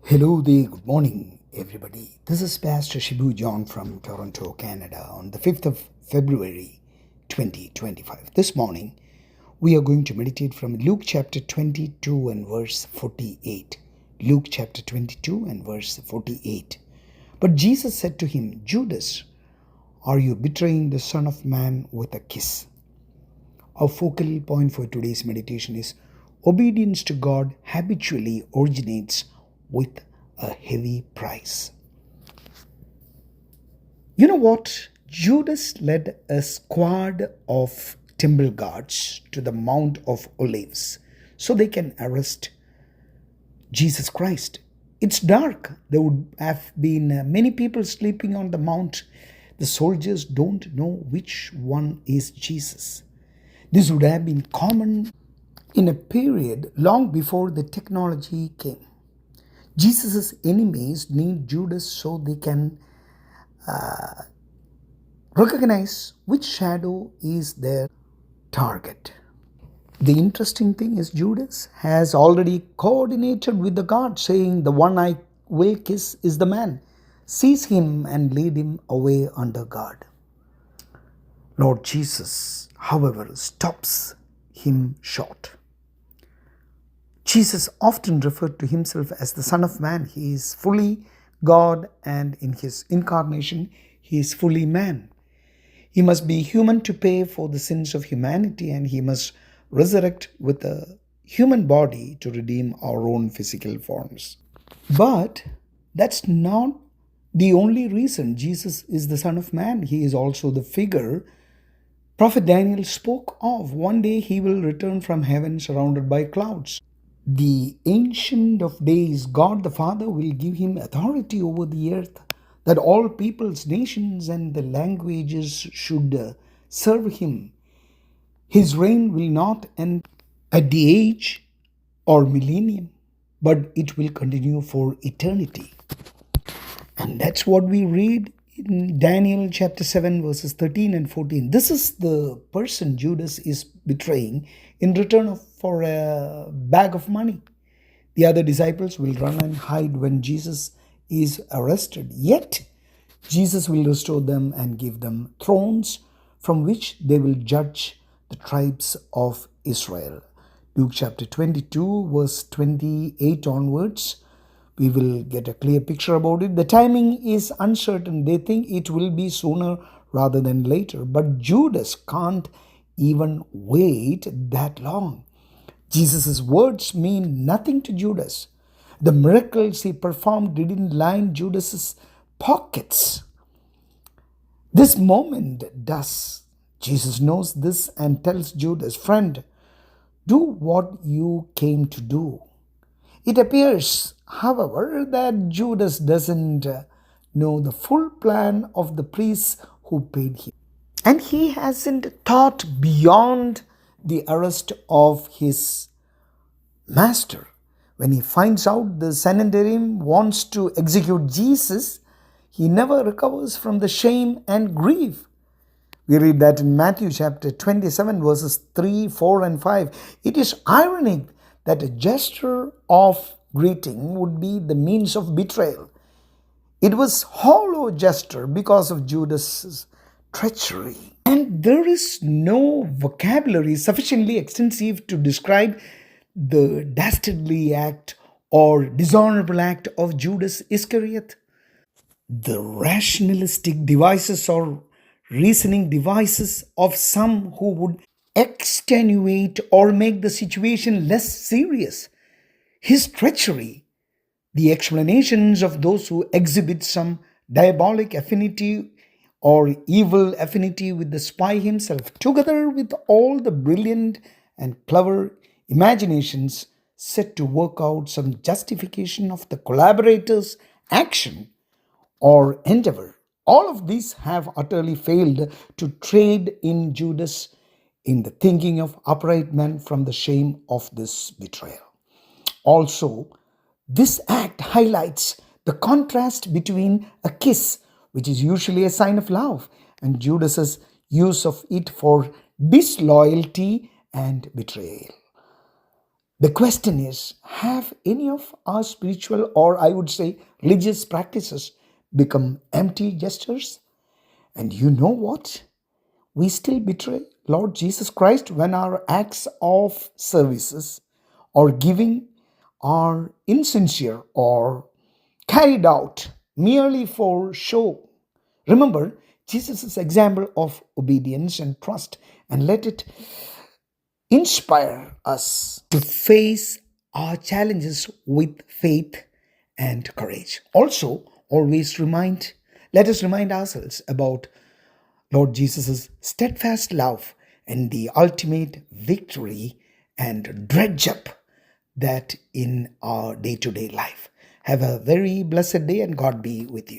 Hello there, good morning, everybody. This is Pastor Shibu John from Toronto, Canada, on the 5th of February 2025. This morning, we are going to meditate from Luke chapter 22 and verse 48. Luke chapter 22 and verse 48. But Jesus said to him, Judas, are you betraying the Son of Man with a kiss? Our focal point for today's meditation is obedience to God habitually originates with a heavy price. You know what? Judas led a squad of temple guards to the Mount of Olives so they can arrest Jesus Christ. It's dark. There would have been many people sleeping on the mount. The soldiers don't know which one is Jesus. This would have been common in a period long before the technology came. Jesus' enemies need Judas so they can recognize which shadow is their target. The interesting thing is Judas has already coordinated with the guard, saying, the one I will kiss is the man. Seize him and lead him away under guard. Lord Jesus, however, stops him short. Jesus often referred to himself as the Son of Man. He is fully God, and in his incarnation, he is fully man. He must be human to pay for the sins of humanity, and he must resurrect with a human body to redeem our own physical forms. But that's not the only reason Jesus is the Son of Man. He is also the figure Prophet Daniel spoke of. One day he will return from heaven surrounded by clouds. The Ancient of Days, God the Father, will give him authority over the earth, that all peoples, nations, and the languages should serve him. His reign will not end at the age or millennium, but it will continue for eternity. And that's what we read in Daniel chapter 7 verses 13 and 14. This is the person Judas is betraying in return for a bag of money. The other disciples will run and hide when Jesus is arrested. Yet Jesus will restore them and give them thrones from which they will judge the tribes of Israel. Luke chapter 22 verse 28 onwards, we will get a clear picture about it. The timing is uncertain. They think it will be sooner rather than later. But Judas can't even wait that long. Jesus' words mean nothing to Judas. The miracles he performed didn't line Judas's pockets. This moment does. Jesus knows this and tells Judas, friend, do what you came to do. It appears, however, that Judas doesn't know the full plan of the priests who paid him. And he hasn't thought beyond the arrest of his master. When he finds out the Sanhedrin wants to execute Jesus, he never recovers from the shame and grief. We read that in Matthew chapter 27 verses 3, 4 and 5. It is ironic that a gesture of greeting would be the means of betrayal. It was hollow gesture because of Judas' treachery. And there is no vocabulary sufficiently extensive to describe the dastardly act or dishonorable act of Judas Iscariot. The rationalistic devices or reasoning devices of some who would extenuate or make the situation less serious. His treachery, the explanations of those who exhibit some diabolic affinity or evil affinity with the spy himself, together with all the brilliant and clever imaginations set to work out some justification of the collaborators' action or endeavor. All of these have utterly failed to trade in Judas in the thinking of upright men from the shame of this betrayal. Also, this act highlights the contrast between a kiss, which is usually a sign of love, and Judas's use of it for disloyalty and betrayal. The question is, have any of our spiritual, or I would say religious practices become empty gestures? And you know what? We still betray Lord Jesus Christ when our acts of services or giving are insincere or carried out merely for show. Remember Jesus' example of obedience and trust, and let it inspire us to face our challenges with faith and courage. Also, let us remind ourselves about Lord Jesus' steadfast love and the ultimate victory and dredge up that in our day to day life. Have a very blessed day and God be with you.